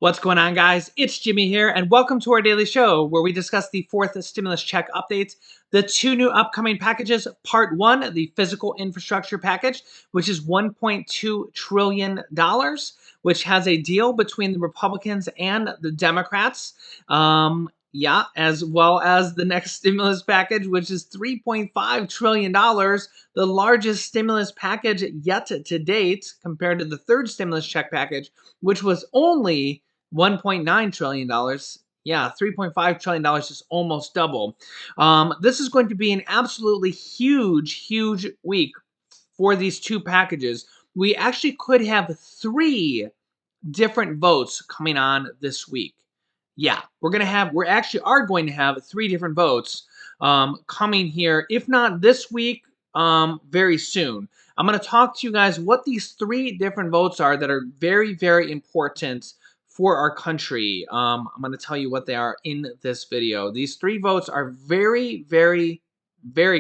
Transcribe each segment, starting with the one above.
What's going on, guys? It's Jimmy here, and welcome to our daily show where we discuss the fourth stimulus check updates, the two new upcoming packages. Part one, the physical infrastructure package, which is $1.2 trillion, which has a deal between the Republicans and the Democrats. As well as the next stimulus package, which is $3.5 trillion, the largest stimulus package yet to date compared to the third stimulus check package, which was only $1.9 trillion. Yeah, $3.5 trillion is almost double. This is going to be an absolutely huge week for these two packages. We actually could have three different votes coming on this week. Yeah, we're actually are going to have three different votes coming here, if not this week, very soon. I'm going to talk to you guys what these three different votes are that are very important for our country. I'm going to tell you what they are in this video. These three votes are very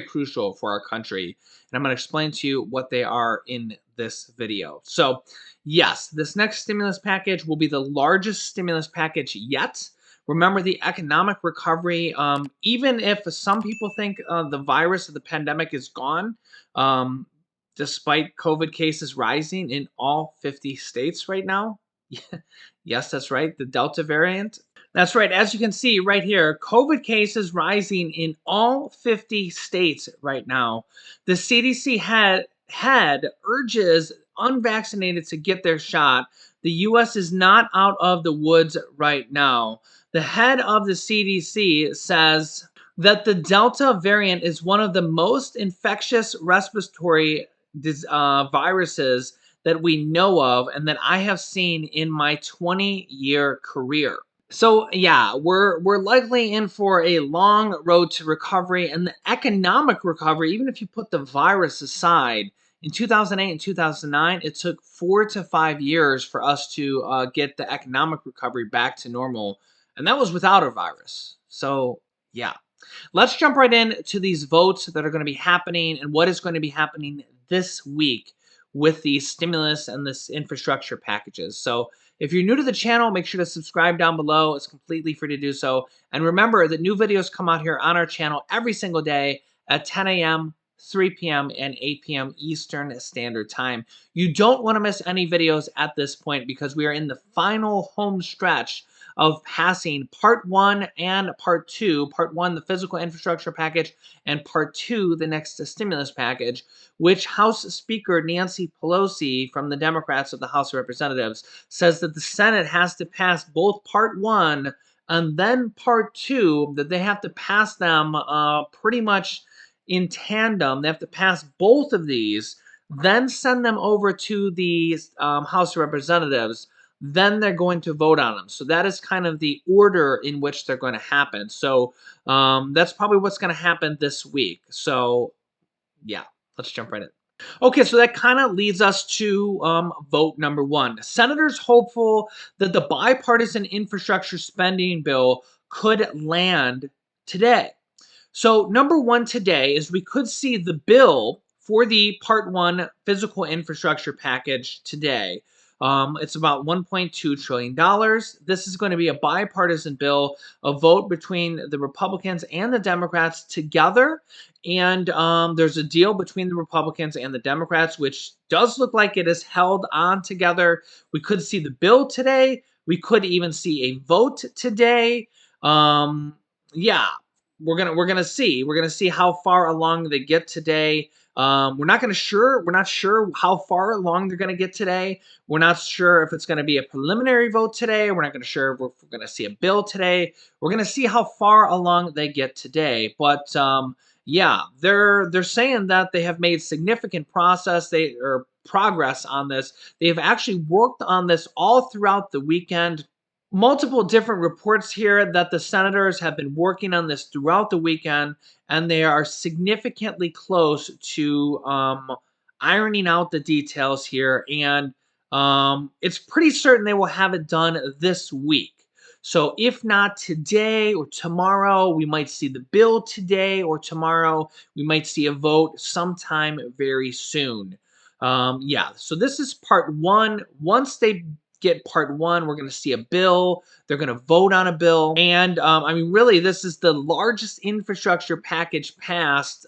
crucial for our country, and I'm going to explain to you what they are in this video. So, yes, this next stimulus package will be the largest stimulus package yet. Remember, the economic recovery, even if some people think the virus of the pandemic is gone, despite COVID cases rising in all 50 states right now. Yes, that's right, the Delta variant. That's right. As you can see right here, COVID cases rising in all 50 states right now. The CDC head urges unvaccinated to get their shot. The U.S. is not out of the woods right now. The head of the CDC says that the Delta variant is one of the most infectious respiratory viruses that we know of and that I have seen in my 20-year career. So yeah, we're likely in for a long road to recovery and the economic recovery. Even if you put the virus aside, in 2008 and 2009, it took 4 to 5 years for us to get the economic recovery back to normal, and that was without a virus. So yeah, let's jump right into these votes that are going to be happening and what is going to be happening this week with these stimulus and this infrastructure packages. So if you're new to the channel, make sure to subscribe down below. It's completely free to do so. And remember that new videos come out here on our channel every single day at 10 a.m., 3 p.m., and 8 p.m. Eastern Standard Time. You don't want to miss any videos at this point because we are in the final home stretch of passing part one and part two. Part one, the physical infrastructure package, and part two, the next stimulus package, which House Speaker Nancy Pelosi from the Democrats of the House of Representatives says that the Senate has to pass both part one and then part two, that they have to pass them pretty much in tandem. They have to pass both of these, then send them over to the House of Representatives. Then they're going to vote on them. So that is kind of the order in which they're going to happen. So that's probably what's going to happen this week. So yeah, let's jump right in. Okay, so that kind of leads us to vote number one. Senators hopeful that the bipartisan infrastructure spending bill could land today. So number one today is we could see the bill for the part one physical infrastructure package today. It's about $1.2 trillion. This is going to be a bipartisan bill, a vote between the Republicans and the Democrats together. And there's a deal between the Republicans and the Democrats, which does look like it is held on together. We could see the bill today. We could even see a vote today. Yeah, we're gonna see how far along they get today. We're not sure how far along they're gonna get today. We're not sure if it's gonna be a preliminary vote today. We're not gonna sure if we're gonna see a bill today. We're gonna see how far along they get today. But yeah, they're saying that they have made significant progress on this. They have actually worked on this all throughout the weekend. Multiple different reports here that the senators have been working on this throughout the weekend, and they are significantly close to ironing out the details here. And it's pretty certain they will have it done this week. So if not today or tomorrow, we might see the bill today or tomorrow. We might see a vote sometime very soon. Yeah, so this is part one. Once they get part one. We're going to see a bill. They're going to vote on a bill. And I mean, really, this is the largest infrastructure package passed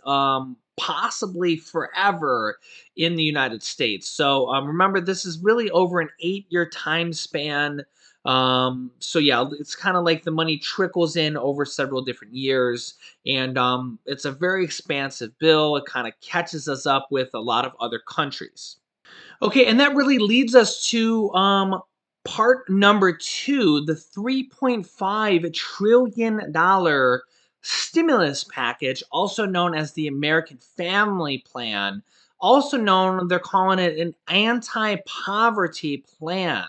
possibly forever in the United States. So remember, this is really over an 8-year time span. So yeah, it's kind of like the money trickles in over several different years, and it's a very expansive bill. It kind of catches us up with a lot of other countries. Okay, and that really leads us to part number two, the $3.5 trillion stimulus package, also known as the American Family Plan, also known, they're calling it an anti-poverty plan.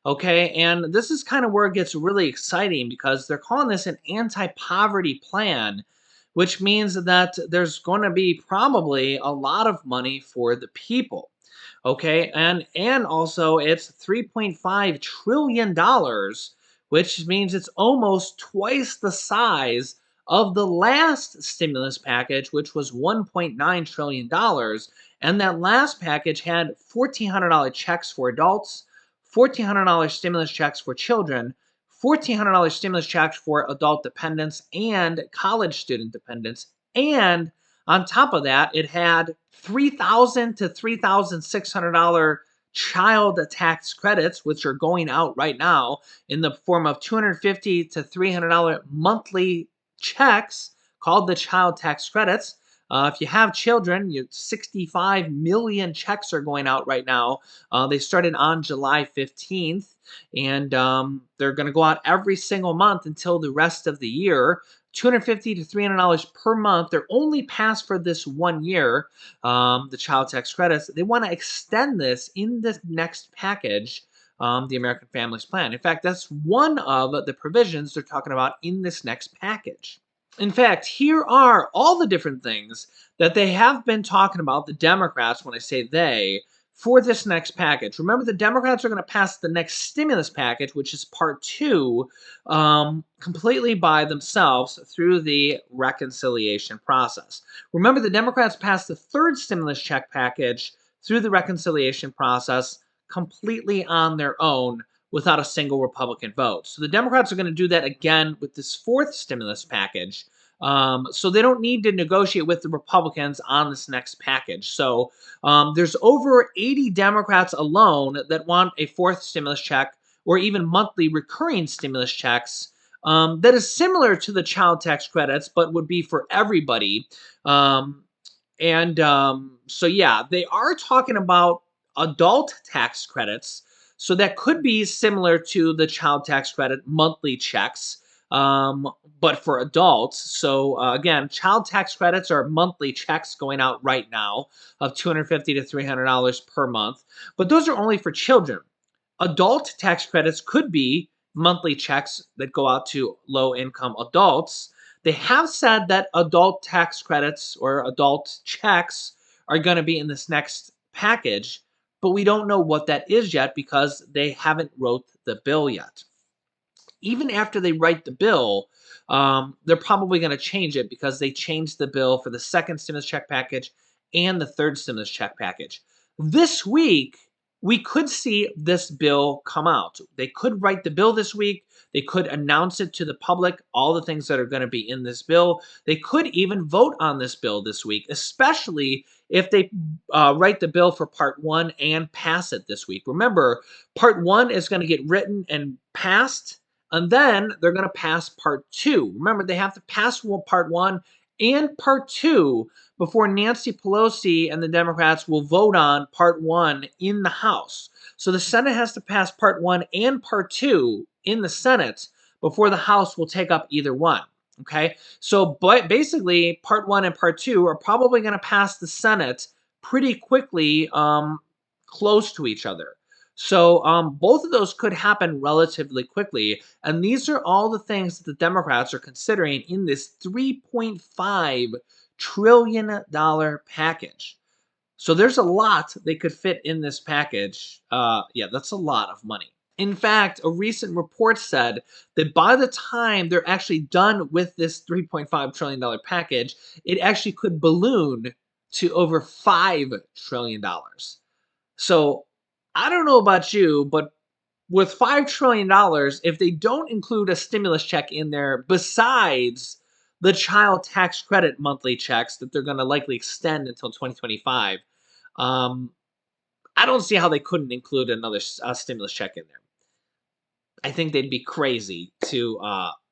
Okay, and this is kind of where it gets really exciting because they're calling this an anti-poverty plan, which means that there's going to be probably a lot of money for the people. Okay, and also it's $3.5 trillion, which means it's almost twice the size of the last stimulus package, which was $1.9 trillion. And that last package had $1,400 checks for adults, $1,400 stimulus checks for children, $1,400 stimulus checks for adult dependents and college student dependents, and on top of that, it had $3,000 to $3,600 child tax credits, which are going out right now in the form of $250 to $300 monthly checks called the child tax credits. If you have children, 65 million checks are going out right now. They started on July 15th, and they're going to go out every single month until the rest of the year. $250 to $300 per month. They're only passed for this 1 year, the child tax credits. They want to extend this in the next package, the American Families Plan. In fact, that's one of the provisions they're talking about in this next package. In fact, here are all the different things that they have been talking about, the Democrats, when I say they, for this next package. Remember, the Democrats are going to pass the next stimulus package, which is part two, completely by themselves through the reconciliation process. Remember, the Democrats passed the third stimulus check package through the reconciliation process completely on their own without a single Republican vote. So the Democrats are going to do that again with this fourth stimulus package. So they don't need to negotiate with the Republicans on this next package. So there's over 80 Democrats alone that want a fourth stimulus check or even monthly recurring stimulus checks that is similar to the child tax credits, but would be for everybody. So yeah, they are talking about adult tax credits. So that could be similar to the child tax credit monthly checks, but for adults. So again, child tax credits are monthly checks going out right now of $250 to $300 per month, but those are only for children. Adult tax credits could be monthly checks that go out to low-income adults. They have said that adult tax credits or adult checks are going to be in this next package, but we don't know what that is yet because they haven't wrote the bill yet. Even after they write the bill, they're probably going to change it because they changed the bill for the second stimulus check package and the third stimulus check package. This week, we could see this bill come out. They could write the bill this week. They could announce it to the public, all the things that are going to be in this bill. They could even vote on this bill this week, especially if they write the bill for part one and pass it this week. Remember, part one is going to get written and passed, and then they're going to pass part two. Remember, they have to pass part one and part two before Nancy Pelosi and the Democrats will vote on part one in the House. So the Senate has to pass part one and part two in the Senate before the House will take up either one. Okay, so but basically, part one and part two are probably going to pass the Senate pretty quickly, close to each other. So both of those could happen relatively quickly. And these are all the things that the Democrats are considering in this $3.5 trillion package. So there's a lot they could fit in this package. Yeah, that's a lot of money. In fact, a recent report said that by the time they're actually done with this $3.5 trillion package, it actually could balloon to over $5 trillion. So I don't know about you, but with $5 trillion, if they don't include a stimulus check in there besides the child tax credit monthly checks that they're going to likely extend until 2025, um, I don't see how they couldn't include another stimulus check in there. I think they'd be crazy to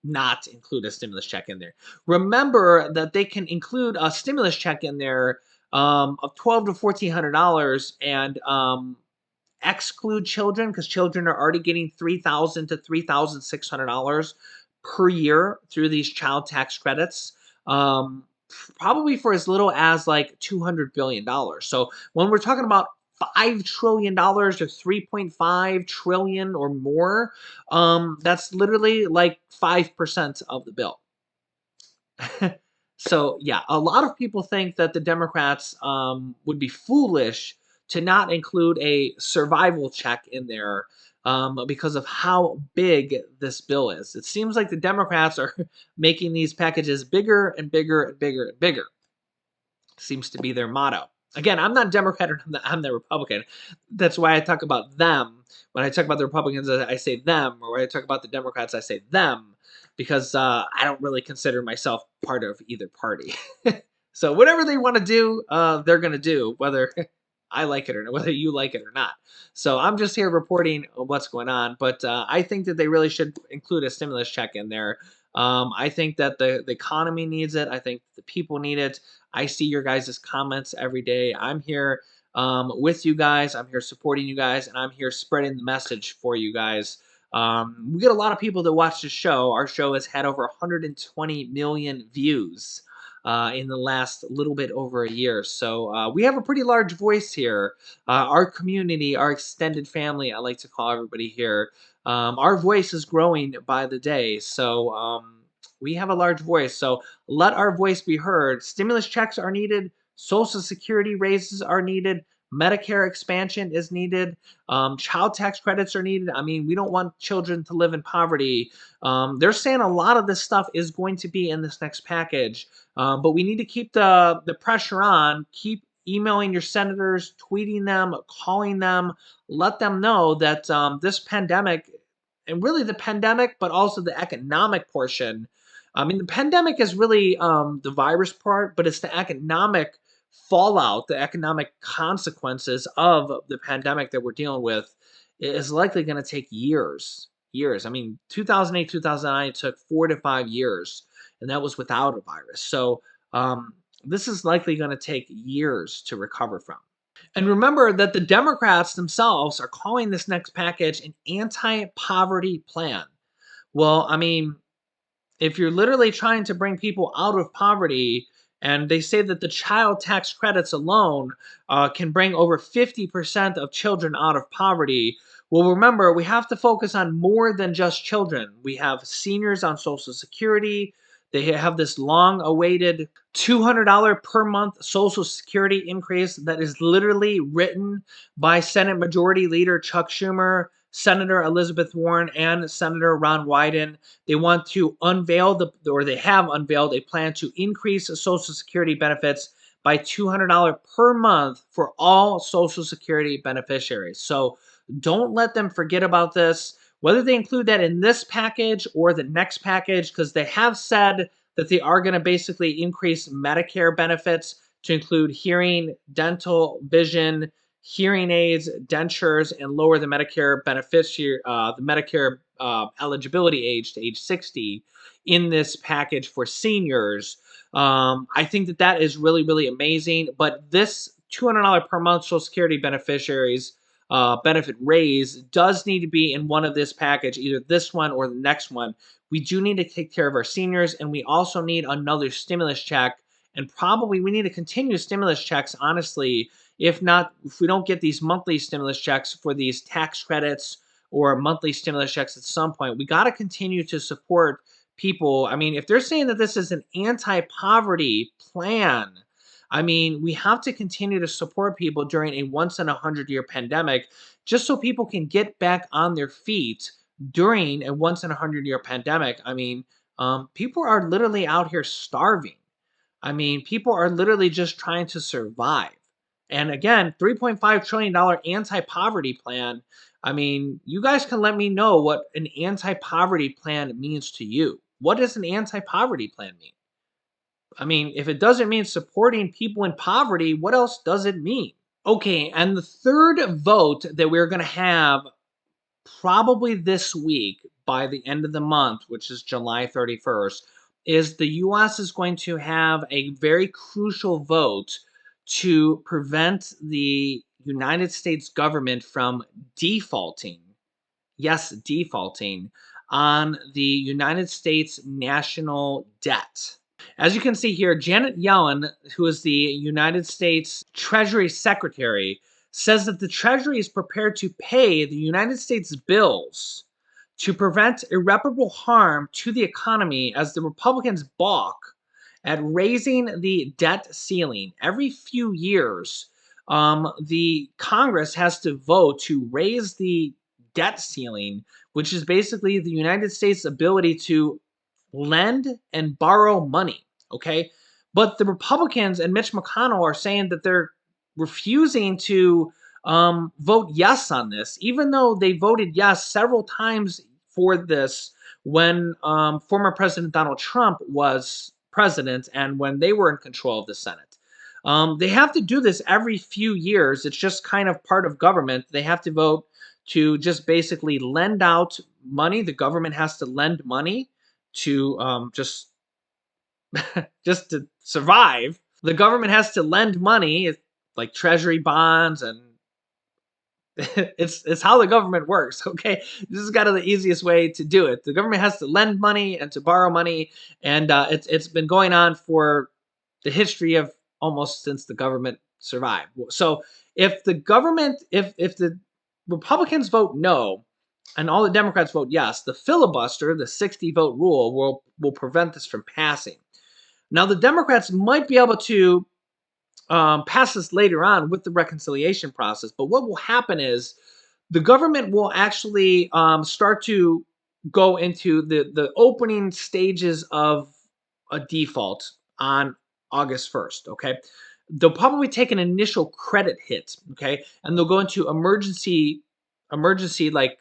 not include a stimulus check in there. Remember that they can include a stimulus check in there of $1,200 to $1,400 and exclude children because children are already getting $3,000 to $3,600 per year through these child tax credits. Um, Probably for as little as like $200 billion. So when we're talking about $5 trillion or 3.5 trillion or more, that's literally like 5% of the bill. So yeah, a lot of people think that the Democrats would be foolish to not include a survival check in there because of how big this bill is. It seems like the Democrats are making these packages bigger and bigger and bigger and bigger. Seems to be their motto. Again, I'm not Democrat or I'm the Republican. That's why I talk about them. When I talk about the Republicans, I say them, or when I talk about the Democrats, I say them, because I don't really consider myself part of either party. So whatever they want to do, they're going to do, whether I like it or not, whether you like it or not. So I'm just here reporting what's going on. But I think that they really should include a stimulus check in there. I think that the economy needs it. I think the people need it. I see your guys' comments every day. I'm here with you guys. I'm here supporting you guys, and I'm here spreading the message for you guys. We get a lot of people that watch the show. Our show has had over 120 million views in the last little bit over a year. So we have a pretty large voice here. Our community, our extended family, I like to call everybody here. Our voice is growing by the day. So we have a large voice. So let our voice be heard. Stimulus checks are needed. Social Security raises are needed. Medicare expansion is needed. Child tax credits are needed. I mean, we don't want children to live in poverty. They're saying a lot of this stuff is going to be in this next package, but we need to keep the pressure on. Keep emailing your senators, tweeting them, calling them. Let them know that this pandemic, and really the pandemic, but also the economic portion. I mean, the pandemic is really the virus part, but it's the economic fallout, the economic consequences of the pandemic that we're dealing with is likely going to take years. Years. I mean, 2008, 2009 took 4 to 5 years, and that was without a virus. So this is likely going to take years to recover from. And remember that the Democrats themselves are calling this next package an anti poverty plan. Well, I mean, if you're literally trying to bring people out of poverty, and they say that the child tax credits alone can bring over 50% of children out of poverty. Well, remember, we have to focus on more than just children. We have seniors on Social Security. They have this long awaited $200 per month Social Security increase that is literally written by Senate Majority Leader Chuck Schumer, Senator Elizabeth Warren, and Senator Ron Wyden. They want to unveil or they have unveiled a plan to increase Social Security benefits by $200 per month for all Social Security beneficiaries. So don't let them forget about this, whether they include that in this package or the next package, because they have said that they are going to basically increase Medicare benefits to include hearing, dental, vision, hearing aids, dentures, and lower the Medicare beneficiary, the Medicare eligibility age to age 60 in this package for seniors. I think that that is really, really amazing. But this $200 per month Social Security beneficiaries benefit raise does need to be in one of this package, either this one or the next one. We do need to take care of our seniors, and we also need another stimulus check. And probably we need to continue stimulus checks, honestly. If not, if we don't get these monthly stimulus checks for these tax credits or monthly stimulus checks at some point, we got to continue to support people. I mean, if they're saying that this is an anti poverty plan, I mean, we have to continue to support people during a once in a 100-year pandemic just so people can get back on their feet during a once in a 100-year pandemic. I mean, people are literally out here starving. I mean, people are literally just trying to survive. And again, $3.5 trillion anti poverty plan. I mean, you guys can let me know what an anti-poverty plan means to you. What does an anti-poverty plan mean? I mean, if it doesn't mean supporting people in poverty, what else does it mean? Okay, and the third vote that we're going to have probably this week by the end of the month, which is July 31st, is the US is going to have a very crucial vote to prevent the United States government from defaulting, yes, defaulting on the United States national debt. As you can see here, Janet Yellen, who is the United States Treasury Secretary, says that the Treasury is prepared to pay the United States bills to prevent irreparable harm to the economy as the Republicans balk at raising the debt ceiling. Every few years, the Congress has to vote to raise the debt ceiling, which is basically the United States' ability to lend and borrow money. Okay. But the Republicans and Mitch McConnell are saying that they're refusing to vote yes on this, even though they voted yes several times for this when former President Donald Trump was president and when they were in control of the Senate. They have to do this every few years. It's just kind of part of government. They have to vote to just basically lend out money. The government has to lend money to just to survive. The government has to lend money, like treasury bonds, and it's how the government works. Okay, this is kind of the easiest way to do it. The government has to lend money and to borrow money, and it's been going on for the history of almost since the government survived. So if the government, if the Republicans vote no, and all the Democrats vote yes, the filibuster, the 60 vote rule, will prevent this from passing. Now, the Democrats might be able to pass this later on with the reconciliation process, but what will happen is the government will actually start to go into the opening stages of a default on August 1st. Okay. They'll probably take an initial credit hit. Okay. And they'll go into emergency like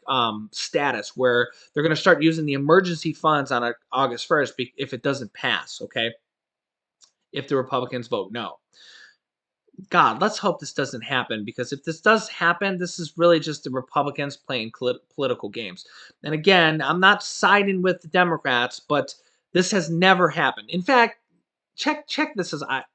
status where they're going to start using the emergency funds on August 1st if it doesn't pass. Okay. If the Republicans vote no. God, let's hope this doesn't happen, because if this does happen, this is really just the Republicans playing political games. And again, I'm not siding with the Democrats, but this has never happened. In fact, check this out.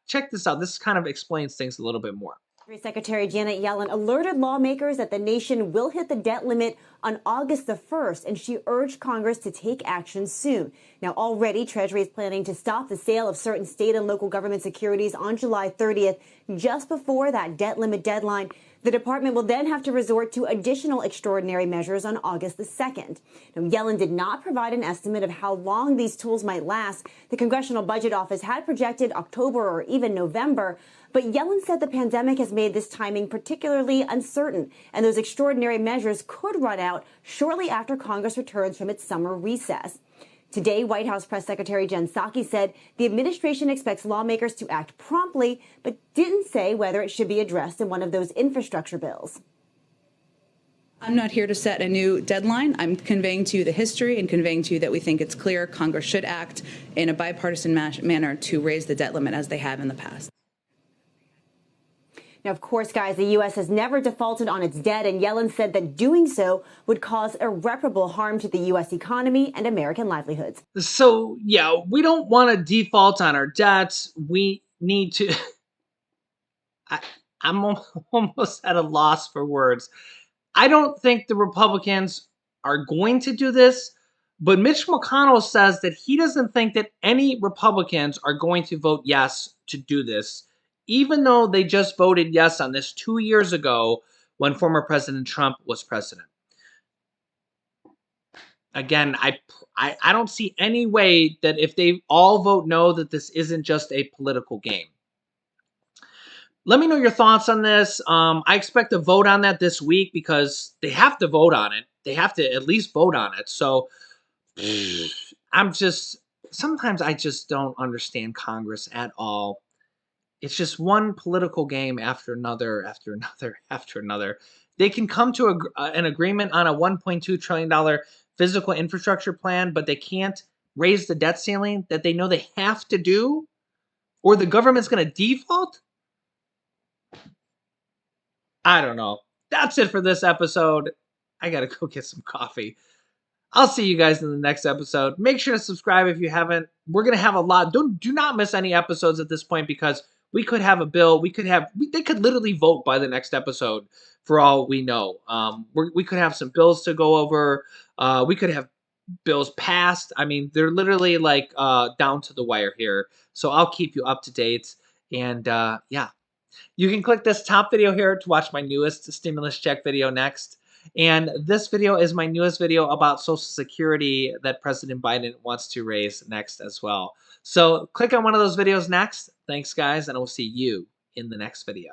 This kind of explains things a little bit more. Treasury Secretary Janet Yellen alerted lawmakers that the nation will hit the debt limit on August the 1st, and she urged Congress to take action soon. Now, already, Treasury is planning to stop the sale of certain state and local government securities on July 30th, just before that debt limit deadline. The department will then have to resort to additional extraordinary measures on August the 2nd. Now, Yellen did not provide an estimate of how long these tools might last. The Congressional Budget Office had projected October or even November, but Yellen said the pandemic has made this timing particularly uncertain, and those extraordinary measures could run out shortly after Congress returns from its summer recess. Today, White House Press Secretary Jen Psaki said the administration expects lawmakers to act promptly, but didn't say whether it should be addressed in one of those infrastructure bills. I'm not here to set a new deadline. I'm conveying to you the history and conveying to you that we think it's clear Congress should act in a bipartisan manner to raise the debt limit as they have in the past. Now, of course, guys, the U.S. has never defaulted on its debt, and Yellen said that doing so would cause irreparable harm to the U.S. economy and American livelihoods. So, yeah, we don't want to default on our debts. We need to... I'm almost at a loss for words. I don't think the Republicans are going to do this, but Mitch McConnell says that he doesn't think that any Republicans are going to vote yes to do this, even though they just voted yes on this 2 years ago when former President Trump was president. Again, I don't see any way that if they all vote no, that this isn't just a political game. Let me know your thoughts on this. I expect a vote on that this week because they have to vote on it. They have to at least vote on it. So sometimes I just don't understand Congress at all. It's just one political game after another, after another, after another. They can come to an agreement on a $1.2 trillion physical infrastructure plan, but they can't raise the debt ceiling that they know they have to do, or the government's going to default? I don't know. That's it for this episode. I got to go get some coffee. I'll see you guys in the next episode. Make sure to subscribe if you haven't. We're gonna have a lot. Do not miss any episodes at this point, because we could have a bill. They could literally vote by the next episode for all we know. We could have some bills to go over. We could have bills passed. I mean, they're literally like down to the wire here. So I'll keep you up to date. And yeah, you can click this top video here to watch my newest stimulus check video next. And this video is my newest video about Social Security that President Biden wants to raise next as well. So click on one of those videos next. Thanks, guys, and I will see you in the next video.